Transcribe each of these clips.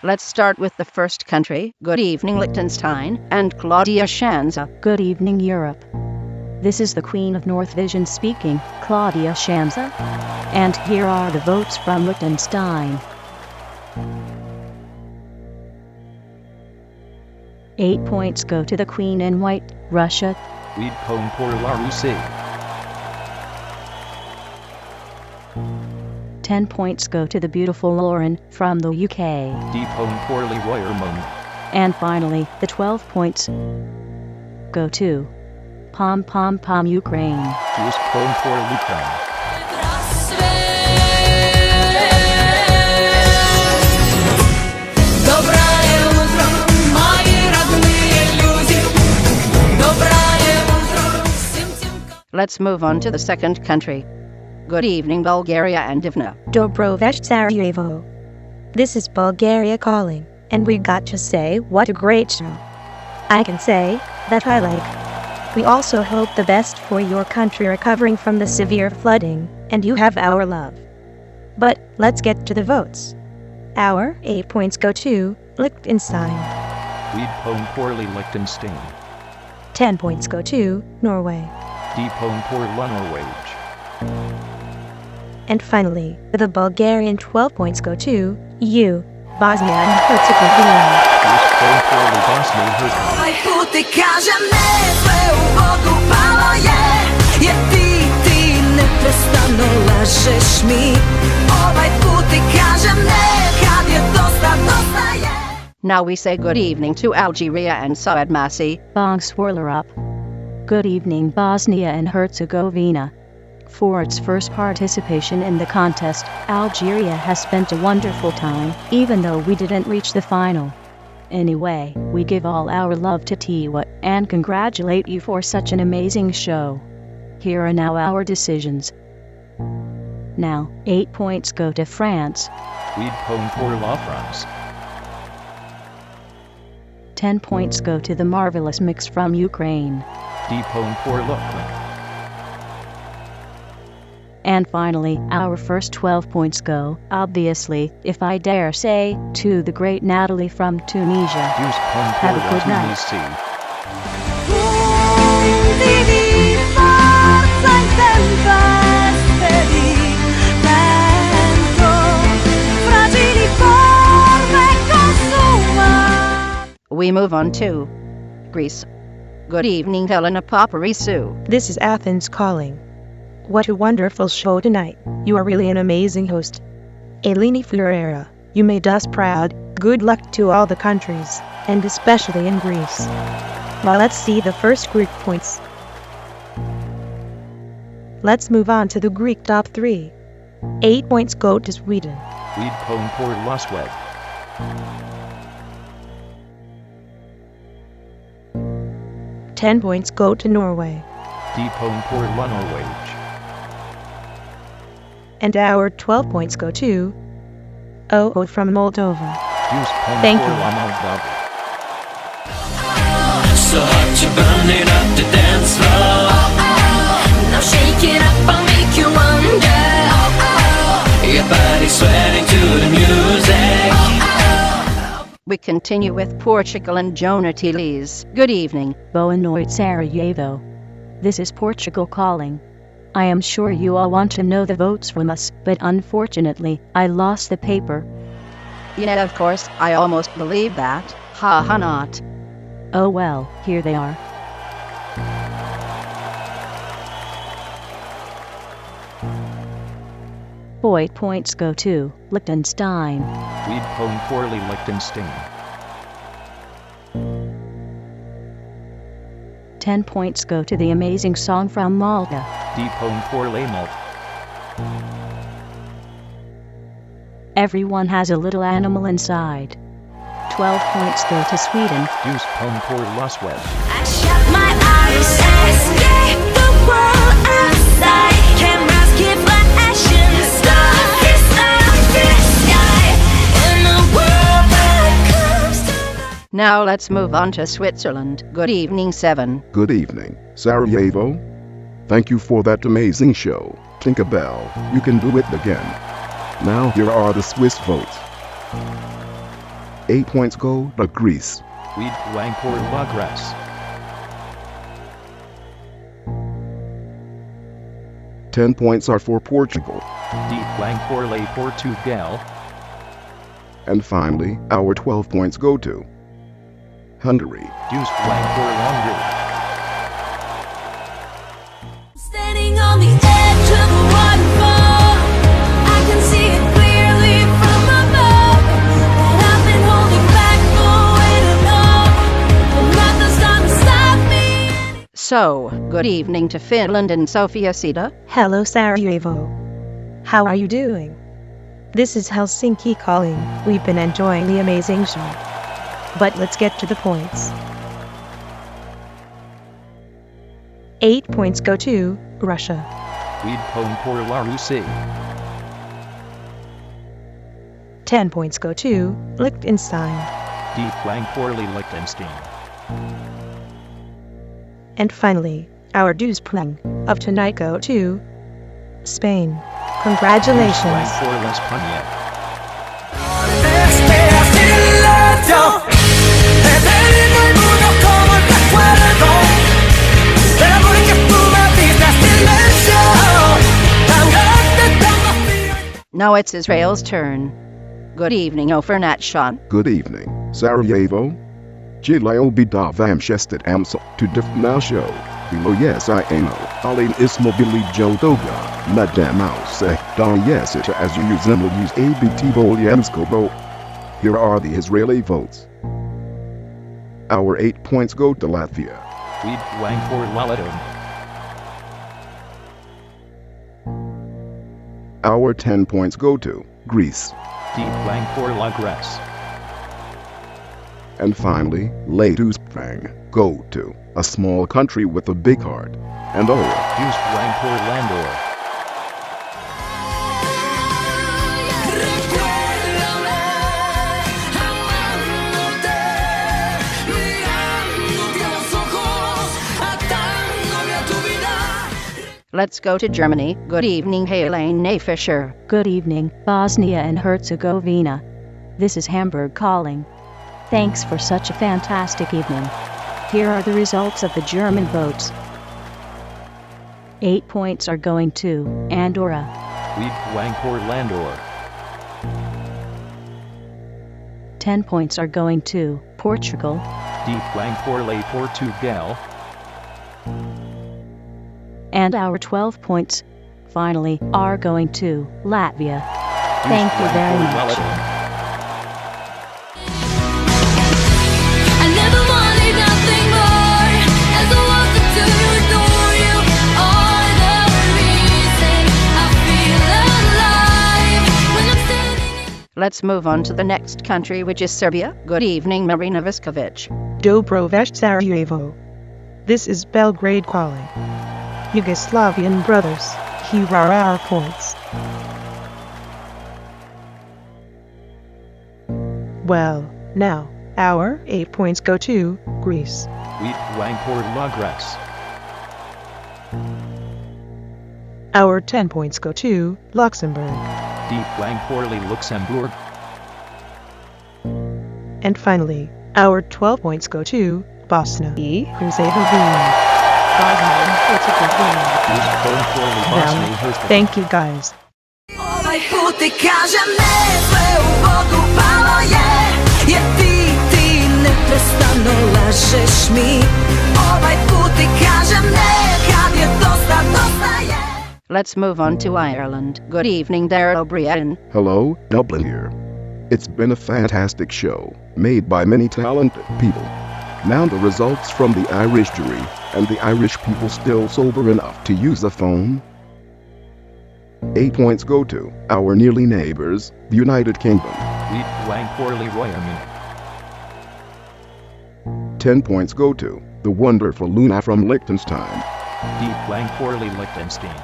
Let's start with the first country. Good evening, Liechtenstein and Claudia Schanza. Good evening, Europe. This is the Queen of North Vision speaking, Claudia Schanza. And here are the votes from Liechtenstein. 8 points go to the Queen in White, Russia. 8 points pour la Russie. 10 points go to the beautiful Lauren from the UK. 10 points pour le Royaume. And finally, the 12 points go to Pom Pom Pom Ukraine. 12 points pour l'Ukraine. Let's move on to the second country. Good evening, Bulgaria and Divna. Dobro večer, Sarajevo. This is Bulgaria calling, and we got to say what a great show. I can say that I like. We also hope the best for your country recovering from the severe flooding, and you have our love. But let's get to the votes. Our 8 points go to Liechtenstein. 8 points pour le Liechtenstein. 10 points go to Norway. 10 points pour la Norvège. And finally, the Bulgarian 12 points go to you, Bosnia and Herzegovina. 10 points pour le Bosnia and Herzegovina. Now we say good evening to Algeria and Saad Massi. Bong swirler up. Good evening, Bosnia and Herzegovina. For its first participation in the contest, Algeria has spent a wonderful time, even though we didn't reach the final. Anyway, we give all our love to Tiwa, and congratulate you for such an amazing show. Here are now our decisions. Now, 8 points go to France. 8 points pour la France. 10 points go to the marvelous mix from Ukraine. 10 points pour l'Ukraine. And finally, our first 12 points go, obviously, if I dare say, to the great Natalie from Tunisia. 12 points Have pour a good la night. Tunisie. We move on to Greece. Good evening, Helena Paparizou. This is Athens calling. What a wonderful show tonight. You are really an amazing host. Eleni Ferreira, you made us proud. Good luck to all the countries, and especially in Greece. Now let's see the first Greek points. Let's move on to the Greek top 3. 8 points go to Sweden. 8 points pour la Suède. 10 points go to Norway. 10 points pour la Norvège. And our 12 points go to Oh from Moldova. 12 points Thank pour you. la Moldova. So hot you're burning up the dance floor. Now shake it up, I'll make you wonder. Your body's sweating to the music. We continue with Portugal and Jonah Teles. Good evening. Boa noite, Sarajevo. This is Portugal calling. I am sure you all want to know the votes from us, but unfortunately, I lost the paper. Yeah, of course, I almost believe that. Ha ha not. Oh well, here they are. Eight points go to Liechtenstein. 8 points pour le Liechtenstein. 10 points go to the amazing song from Malta. 10 points pour les Malta. Everyone has a little animal inside. 12 points go to Sweden. 12 points pour la Suède. I shut my eyes, escape the world outside. Cameras keep flashing, stars up the sky. In a world that comes to life. Now let's move on to Switzerland. Good evening, 7. Good evening, Sarajevo. Thank you for that amazing show. Tinkerbell, you can do it again. Now here are the Swiss votes. 8 points go to Greece. Weed blank pour la Grèce. 10 points are for Portugal. Deep blank pour les Portugal. And finally, our 12 points go to Hungary. Deuce blank pour Hongrie. Standing on the edge of a waterfall, I can see it clearly from above. And I've been holding back for way too long, but nothing's gonna stop me. So, good evening to Finland and Sofia Sita. Hello, Sarajevo. How are you doing? This is Helsinki calling. We've been enjoying the amazing show. But let's get to the points. 8 points go to Russia. Weed pone pour la Russie. 10 points go to Liechtenstein. Deep blank pour les Liechtenstein. And finally, our dues prang of tonight go to Spain. Congratulations. Blank pour l'Espagne. Now it's Israel's turn. Good evening, Ofernat Sean. Good evening, Sarajevo. Chileo bidavam shestet amso to difnal show. Below yes I know. Alin ismobili jodoga. Madam se don yes it as you resemble use ABT Bolyamskobo. Here are the Israeli votes. Our 8 points go to Latvia. Weed blank pour la Letton. Our 10 points go to Greece. Deep blank pour la Grèce. And finally, Latus Prang go to a small country with a big heart. Andorra. Deuce blank pour Landor. Let's go to Germany. Good evening, Helene Fischer. Good evening, Bosnia and Herzegovina. This is Hamburg calling. Thanks for such a fantastic evening. Here are the results of the German votes. 8 points are going to Andorra. Weed blank pour Landor. 10 points are going to Portugal. Deep blank pour les Portugal. And our 12 points, finally, are going to Latvia. Thank you very much. I never wanted nothing more. As I walk into your door, you are the reason I feel alive. When I'm standing. Let's move on to the next country, which is Serbia. Good evening, Marina Viskovic. Dobrovesh Sarajevo. This is Belgrade calling. Yugoslavian brothers, here are our points. Well, now, our 8 points go to Greece. Weed blank pour la Grèce. Our 10 points go to Luxembourg. Deep blank pour les Luxembourg. And finally, our 12 points go to Bosnia and Herzegovina. Bosnia, it's a good win. Deuce pone pour les Bosnie Now, Herzegovina. thank you guys. Ovaj put ti kažem ne, sve u vodu palo je. Jer ti neprestano lažeš mi. Ovaj put ti kažem ne, kad je dosta, dosta je. Let's move on to Ireland. Good evening, Darrell O'Brien. Hello, Dublin here. It's been a fantastic show, made by many talented people. Now the results from the Irish jury, and the Irish people still sober enough to use the phone. 8 points go to our nearly neighbors, the United Kingdom. Weed blank pour les Royaume-Uni. 10 points go to the wonderful Luna from Liechtenstein. Deep blank pour les Liechtenstein.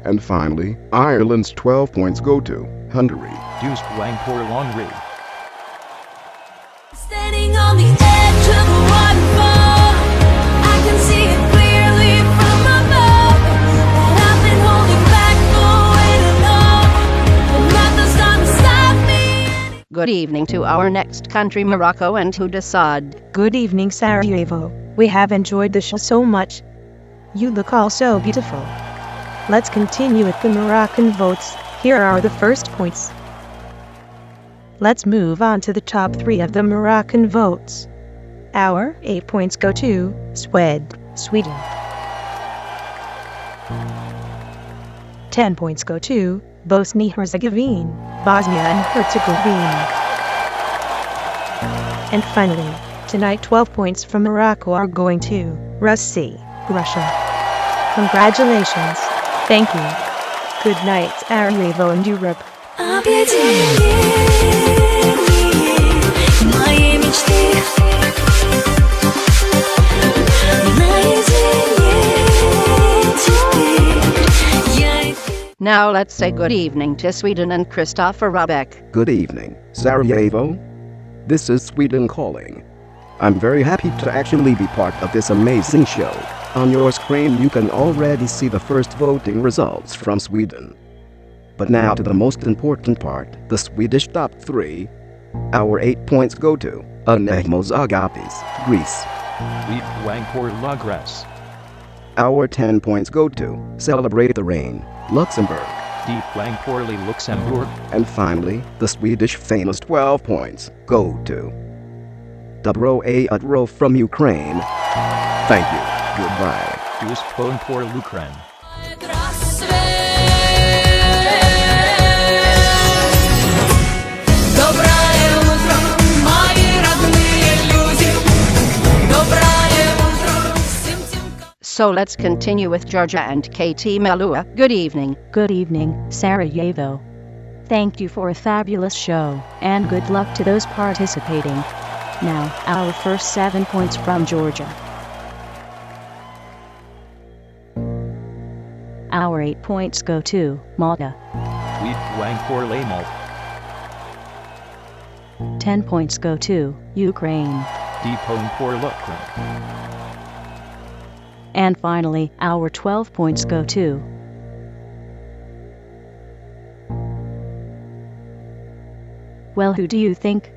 And finally, Ireland's 12 points go to Hungary. Deuce blank pour Hongrie. Standing on the edge of a waterfall, I can see it clearly from above. But I've been holding back for way too long, but nothing's gonna Good evening to our next country, Morocco and Hudasad. Good evening, Sarajevo. We have enjoyed the show so much. You look all so beautiful. Let's continue with the Moroccan votes. Here are the first points. Let's move on to the top 3 of the Moroccan votes. Our 8 points go to Sweden. 10 points go to Bosnia-Herzegovina, Bosnia and Herzegovina. And finally, tonight 12 points from Morocco are going to Russia. Congratulations. Thank you. Good night, Sarajevo and Europe. Now let's say good evening to Sweden and Christopher Rabeck. Good evening, Sarajevo. This is Sweden calling. I'm very happy to actually be part of this amazing show. On your screen you can already see the first voting results from Sweden. But now to the most important part, the Swedish top 3. Our 8 points go to Anehmos Agapis, Greece. Lead Wangpor Lagras. Our 10 points go to Celebrate the Rain, Luxembourg. Deep Wangporli Luxembourg. And finally, the Swedish famous 12 points go to Dobro A Udro from Ukraine. Thank you. Goodbye. Use Ponpor Lukren. So let's continue with Georgia and KT Melua. Good evening. Good evening, Sarajevo. Thank you for a fabulous show, and good luck to those participating. Now, our first 7 points from Georgia. Our 8 points go to Malta. Lead Wangpor Lamalt. 10 points go to Ukraine. Deep Ponpor Lukren. And finally, our 12 points go to well, who do you think?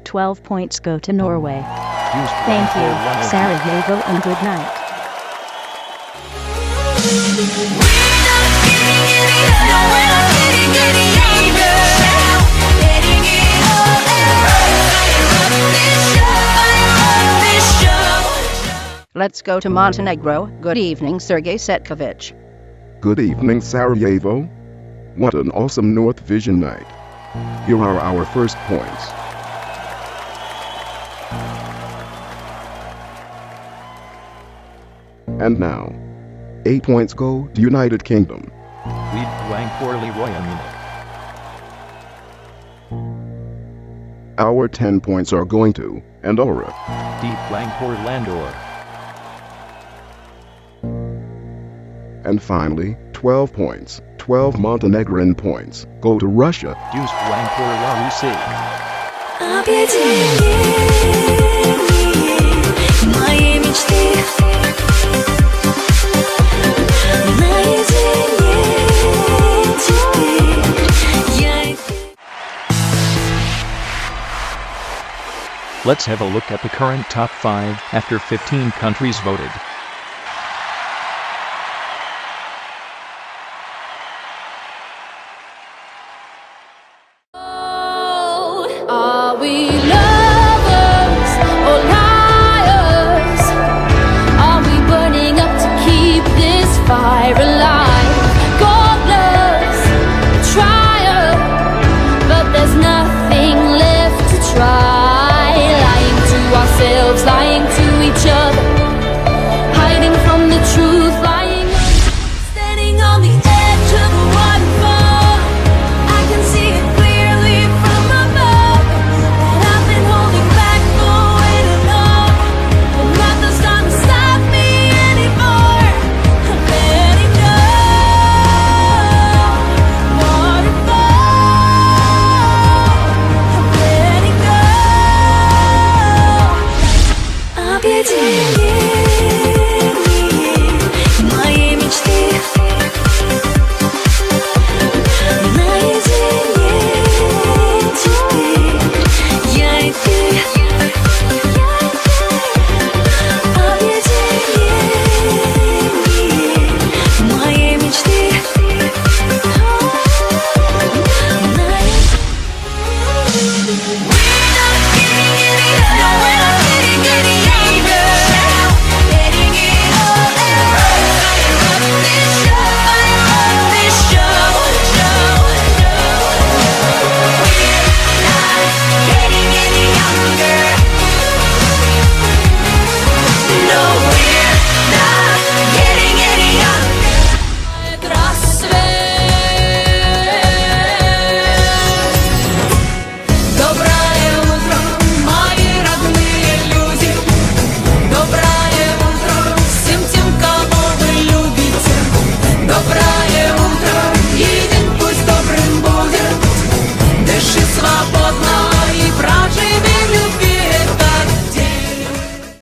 12 points go to Norway. Thank you, Sarajevo, and good night. Let's go to Montenegro. Good evening, Sergei Setkovich. Good evening, Sarajevo. What an awesome North Vision night. Here are our first points. And now, 8 points go to United Kingdom. Lead Wangporli Royamina. Our 10 points are going to Andorra. Deep Wangpor Landor. And finally, 12 points, 12 Montenegrin points, go to Russia. Use Wangpor Larusi. Let's have a look at the current top 5 after 15 countries voted.